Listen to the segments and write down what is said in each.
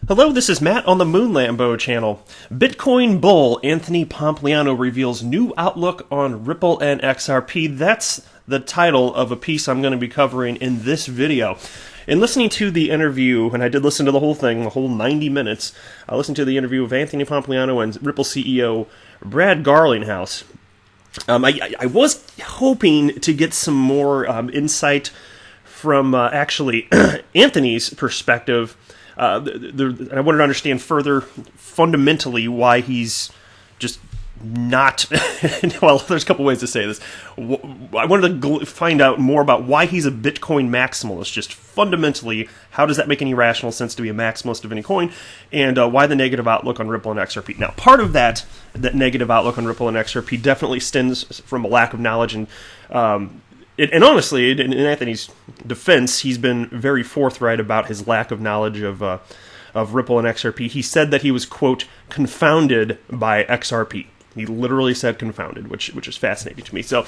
Hello, this is Matt on the Moon Lambo channel. Bitcoin bull Anthony Pompliano reveals new outlook on Ripple and XRP. That's the title of a piece I'm going to be covering in this video. In listening to the interview, and I did listen to the whole thing, the whole 90 minutes, I listened to the interview of Anthony Pompliano and Ripple CEO Brad Garlinghouse. I was hoping to get some more insight from actually Anthony's perspective. I wanted to understand further fundamentally why he's just not, well, there's a couple ways to say this. I wanted to find out more about why he's a Bitcoin maximalist, just fundamentally, how does that make any rational sense to be a maximalist of any coin, and why the negative outlook on Ripple and XRP. Now, part of that negative outlook on Ripple and XRP definitely stems from a lack of knowledge, and honestly, in Anthony's defense, he's been very forthright about his lack of knowledge of Ripple and XRP. He said that he was, quote, confounded by XRP. He literally said confounded, which is fascinating to me. So,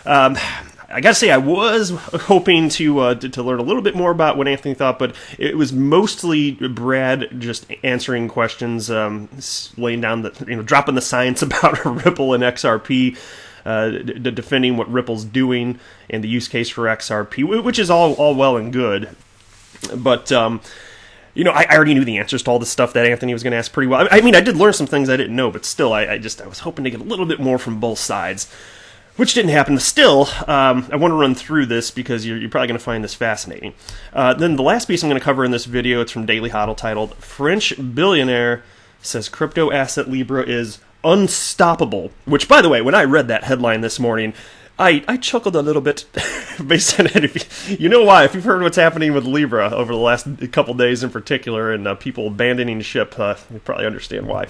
I gotta say, I was hoping to learn a little bit more about what Anthony thought, but it was mostly Brad just answering questions, laying down dropping the science about Ripple and XRP. Defending what Ripple's doing and the use case for XRP, which is all well and good. But, I already knew the answers to all the stuff that Anthony was going to ask pretty well. I mean, I did learn some things I didn't know, but still, I was hoping to get a little bit more from both sides, which didn't happen. But still, I want to run through this because you're probably going to find this fascinating. Then the last piece I'm going to cover in this video, it's from Daily Hodl, titled, French Billionaire Says Crypto Asset Libra is Unstoppable, which, by the way, when I read that headline this morning, I chuckled a little bit based on it. You know why? If you've heard what's happening with Libra over the last couple days in particular, and people abandoning ship, you probably understand why.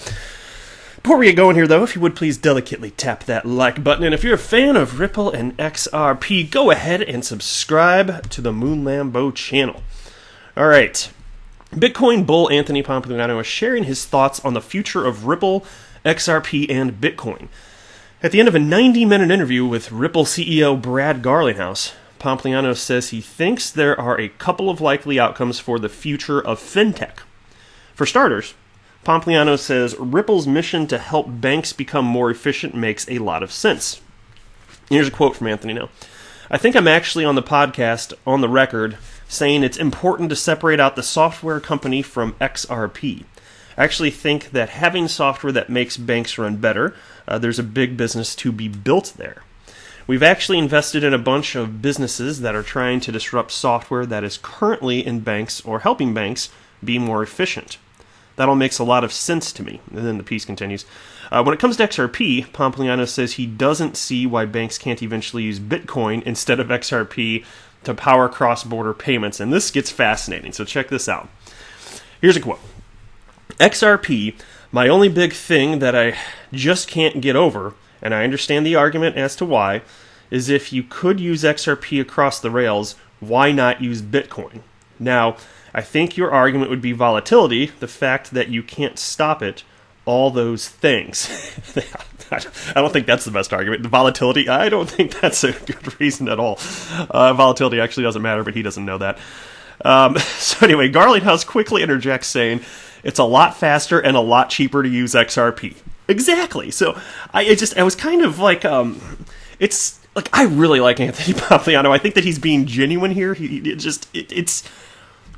Before we get going here, though, if you would please delicately tap that like button, and if you're a fan of Ripple and XRP, go ahead and subscribe to the Moon Lambo channel. All right. Bitcoin bull Anthony Pompliano is sharing his thoughts on the future of Ripple, XRP, and Bitcoin. At the end of a 90-minute interview with Ripple CEO Brad Garlinghouse, Pompliano says he thinks there are a couple of likely outcomes for the future of fintech. For starters, Pompliano says Ripple's mission to help banks become more efficient makes a lot of sense. Here's a quote from Anthony now. I think I'm actually on the podcast, on the record, saying it's important to separate out the software company from XRP. I actually think that having software that makes banks run better, there's a big business to be built there. We've actually invested in a bunch of businesses that are trying to disrupt software that is currently in banks or helping banks be more efficient. That all makes a lot of sense to me. And then the piece continues. When it comes to XRP, Pompliano says he doesn't see why banks can't eventually use Bitcoin instead of XRP to power cross-border payments. And this gets fascinating, so check this out. Here's a quote. XRP, my only big thing that I just can't get over, and I understand the argument as to why, is if you could use XRP across the rails, why not use Bitcoin? Now, I think your argument would be volatility, the fact that you can't stop it, all those things. I don't think that's the best argument. The volatility, I don't think that's a good reason at all. Volatility actually doesn't matter, but he doesn't know that. So anyway, Garlinghouse quickly interjects saying, it's a lot faster and a lot cheaper to use XRP. Exactly. So I was kind of like, it's like, I really like Anthony Pompliano. I think that he's being genuine here.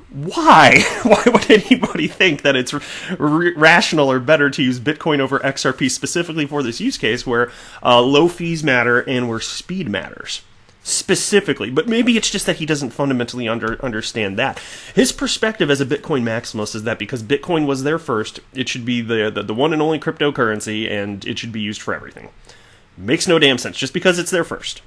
Why? Why would anybody think that it's rational or better to use Bitcoin over XRP specifically for this use case where low fees matter and where speed matters? Specifically, but maybe it's just that he doesn't fundamentally understand that. His perspective as a Bitcoin maximalist is that because Bitcoin was there first, it should be the one and only cryptocurrency, and it should be used for everything. Makes no damn sense, just because it's there first.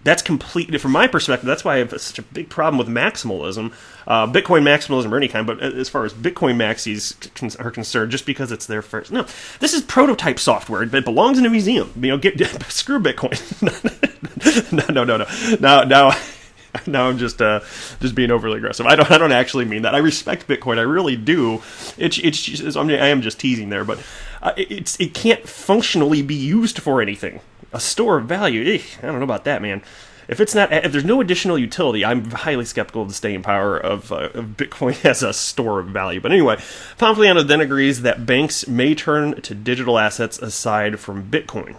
That's completely, from my perspective, that's why I have such a big problem with maximalism, Bitcoin maximalism or any kind, but as far as Bitcoin maxis are concerned, just because it's there first. No, this is prototype software. It belongs in a museum. Screw Bitcoin. No. Now I'm just being overly aggressive. I don't actually mean that. I respect Bitcoin. I really do. It's just, I am just teasing there, but it can't functionally be used for anything. A store of value. I don't know about that, man. If there's no additional utility, I'm highly skeptical of the staying power of Bitcoin as a store of value. But anyway, Pompliano then agrees that banks may turn to digital assets aside from Bitcoin.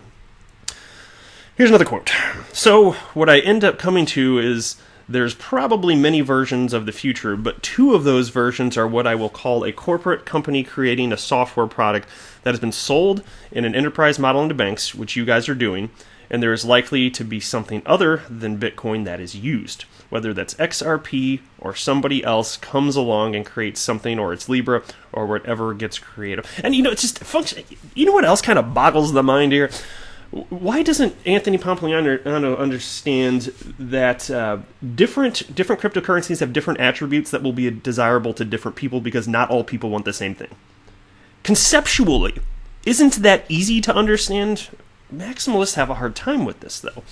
Here's another quote. So what I end up coming to is there's probably many versions of the future, but two of those versions are what I will call a corporate company creating a software product that has been sold in an enterprise model into banks, which you guys are doing, and there is likely to be something other than Bitcoin that is used. Whether that's XRP or somebody else comes along and creates something, or it's Libra, or whatever gets creative. And it's just function. You know what else kind of boggles the mind here? Why doesn't Anthony Pompliano understand that different cryptocurrencies have different attributes that will be desirable to different people because not all people want the same thing? Conceptually, isn't that easy to understand? Maximalists have a hard time with this, though.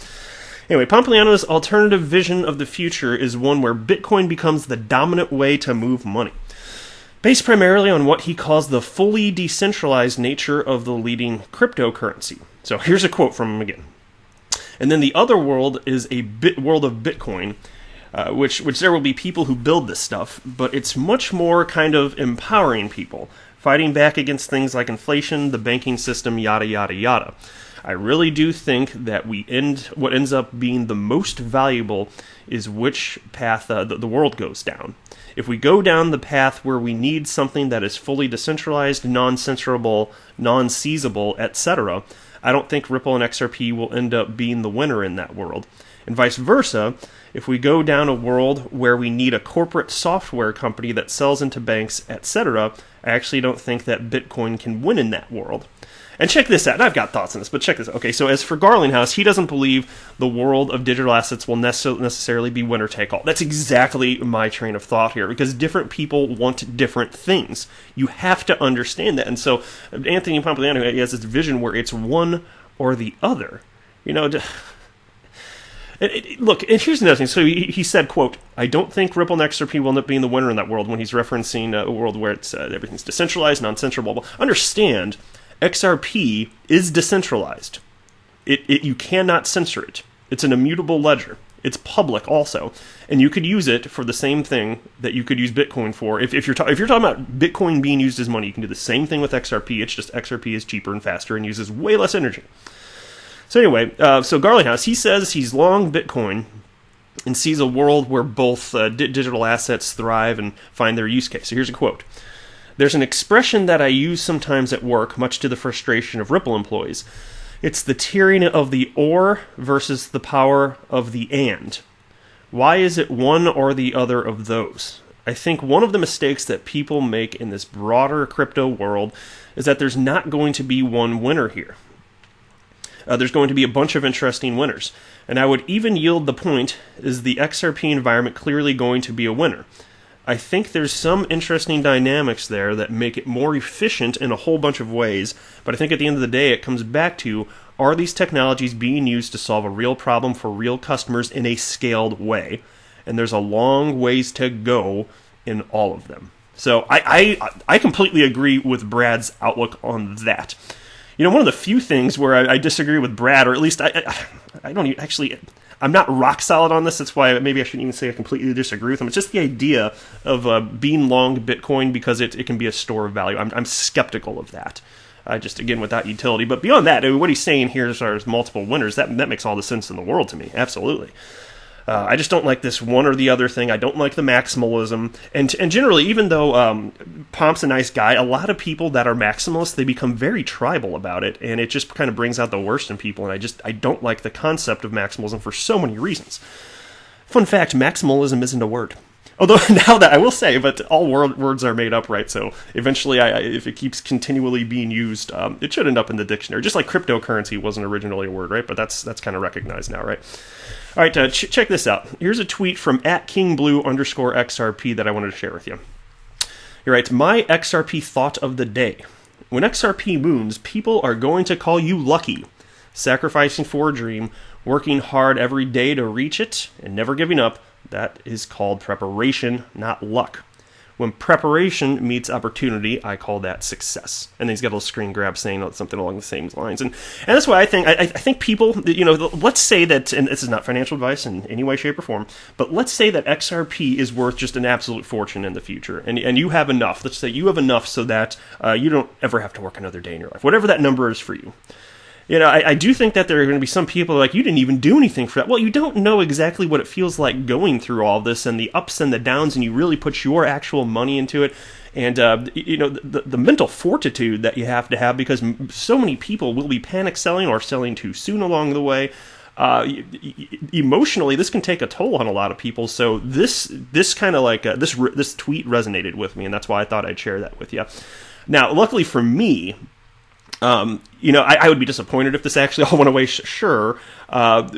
Anyway, Pompliano's alternative vision of the future is one where Bitcoin becomes the dominant way to move money, based primarily on what he calls the fully decentralized nature of the leading cryptocurrency. So here's a quote from him again. And then the other world is a world of Bitcoin, which there will be people who build this stuff, but it's much more kind of empowering people, fighting back against things like inflation, the banking system, yada, yada, yada. I really do think that what ends up being the most valuable is which path the world goes down. If we go down the path where we need something that is fully decentralized, non-censorable, non-seizable, etc., I don't think Ripple and XRP will end up being the winner in that world. And vice versa, if we go down a world where we need a corporate software company that sells into banks, etc., I actually don't think that Bitcoin can win in that world. And check this out, and I've got thoughts on this, but check this out. Okay, so as for Garlinghouse, he doesn't believe the world of digital assets will necessarily be winner take all. That's exactly my train of thought here, because different people want different things. You have to understand that. And so Anthony Pompliano, he has this vision where it's one or the other. Look, and here's another thing. So he said, quote, I don't think Ripple and XRP will end up being the winner in that world, when he's referencing a world where it's everything's decentralized, non-censorable. Understand, XRP is decentralized. You cannot censor it. It's an immutable ledger. It's public also, and you could use it for the same thing that you could use Bitcoin for. If you're talking about Bitcoin being used as money, you can do the same thing with XRP. It's just XRP is cheaper and faster and uses way less energy. So anyway, so Garlinghouse, he says he's long Bitcoin and sees a world where both digital assets thrive and find their use case. So here's a quote. There's an expression that I use sometimes at work, much to the frustration of Ripple employees. It's the tyranny of the or versus the power of the and. Why is it one or the other of those? I think one of the mistakes that people make in this broader crypto world is that there's not going to be one winner here. There's going to be a bunch of interesting winners. And I would even yield the point, is the XRP environment clearly going to be a winner? I think there's some interesting dynamics there that make it more efficient in a whole bunch of ways, but I think at the end of the day it comes back to, are these technologies being used to solve a real problem for real customers in a scaled way? And there's a long ways to go in all of them. So I completely agree with Brad's outlook on that. One of the few things where I disagree with Brad, or at least I don't actually... I'm not rock solid on this. That's why maybe I shouldn't even say I completely disagree with him. It's just the idea of being long Bitcoin because it can be a store of value. I'm skeptical of that. Just again without utility. But beyond that, what he's saying here as far as multiple winners, that makes all the sense in the world to me. Absolutely. I just don't like this one or the other thing. I don't like the maximalism. And generally, even though Pomp's a nice guy, a lot of people that are maximalists, they become very tribal about it, and it just kind of brings out the worst in people. And I don't like the concept of maximalism for so many reasons. Fun fact, maximalism isn't a word. Although now that I will say, but all words are made up, right? So eventually, if it keeps continually being used, it should end up in the dictionary. Just like cryptocurrency wasn't originally a word, right? But that's kind of recognized now, right? All right, check this out. Here's a tweet from @KingBlue_XRP that I wanted to share with you. He writes, my XRP thought of the day. When XRP moons, people are going to call you lucky. Sacrificing for a dream, working hard every day to reach it, and never giving up. That is called preparation, not luck. When preparation meets opportunity, I call that success. And then he's got a little screen grab saying something along the same lines. And that's why I think people, let's say that, and this is not financial advice in any way, shape, or form, but let's say that XRP is worth just an absolute fortune in the future. And you have enough. Let's say you have enough so that you don't ever have to work another day in your life, whatever that number is for you. I do think that there are going to be some people like, you didn't even do anything for that. Well, you don't know exactly what it feels like going through all this and the ups and the downs, and you really put your actual money into it. And, the mental fortitude that you have to have, because so many people will be panic selling or selling too soon along the way. Emotionally, this can take a toll on a lot of people. So this kind of like, this tweet resonated with me, and that's why I thought I'd share that with you. Now, luckily for me, I would be disappointed if this actually all went away, sure. But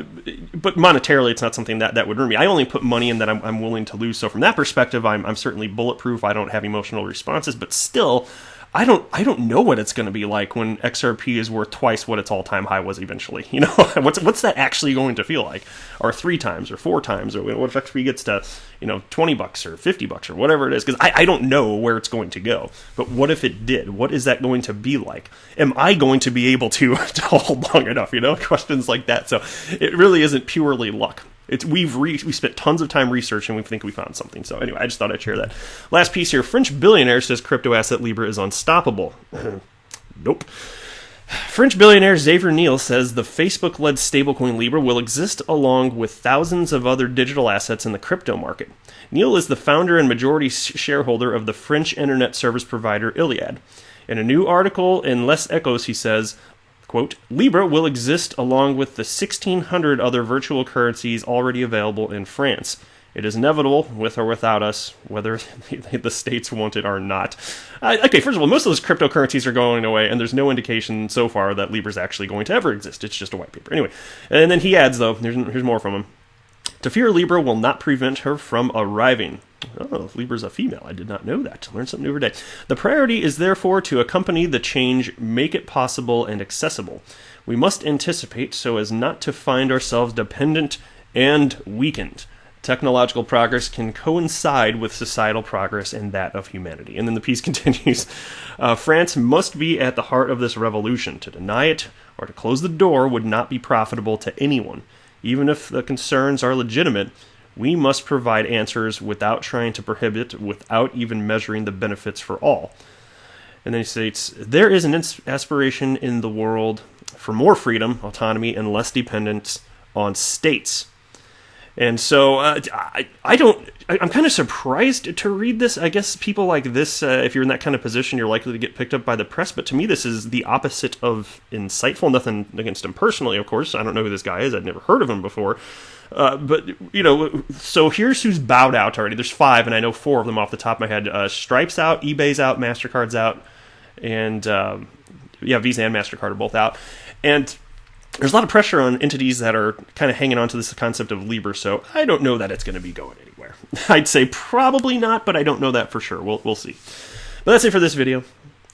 monetarily, it's not something that would ruin me. I only put money in that I'm willing to lose. So from that perspective, I'm certainly bulletproof. I don't have emotional responses, but still, I don't know what it's going to be like when XRP is worth twice what its all-time high was eventually. What's that actually going to feel like? Or 3 times or 4 times, or what if XRP gets to, $20 or $50 or whatever it is? Because I don't know where it's going to go. But what if it did? What is that going to be like? Am I going to be able to hold long enough? Questions like that. So it really isn't purely luck. We spent tons of time researching. We think we found something. So anyway, I just thought I'd share that. Last piece here. French billionaire says crypto asset Libra is unstoppable. Nope. French billionaire Xavier Niel says the Facebook-led stablecoin Libra will exist along with thousands of other digital assets in the crypto market. Niel is the founder and majority shareholder of the French internet service provider Iliad. In a new article in Les Echos, he says, quote, Libra will exist along with the 1,600 other virtual currencies already available in France. It is inevitable, with or without us, whether the states want it or not. Okay, first of all, most of those cryptocurrencies are going away, and there's no indication so far that Libra is actually going to ever exist. It's just a white paper. Anyway, and then he adds, though, here's more from him. To fear Libra will not prevent her from arriving. Oh, Libra's a female. I did not know that. Learn something new every day. The priority is therefore to accompany the change, make it possible and accessible. We must anticipate so as not to find ourselves dependent and weakened. Technological progress can coincide with societal progress and that of humanity. And then the piece continues. France must be at the heart of this revolution. To deny it or to close the door would not be profitable to anyone. Even if the concerns are legitimate, we must provide answers without trying to prohibit, without even measuring the benefits for all. And then he states, there is an aspiration in the world for more freedom, autonomy, and less dependence on states. And so I'm kind of surprised to read this. I guess people like this, if you're in that kind of position, you're likely to get picked up by the press. But to me, this is the opposite of insightful. Nothing against him personally, of course. I don't know who this guy is. I'd never heard of him before. But so here's who's bowed out already. There's 5, and I know 4 of them off the top of my head. Stripe's out, eBay's out, MasterCard's out, and Visa and MasterCard are both out. And there's a lot of pressure on entities that are kind of hanging on to this concept of Libra, so I don't know that it's going to be going anywhere. I'd say probably not, but I don't know that for sure. We'll see. But that's it for this video.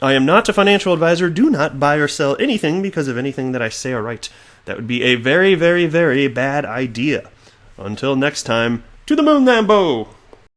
I am not a financial advisor. Do not buy or sell anything because of anything that I say or write. That would be a very, very, very bad idea. Until next time, to the moon, Lambo!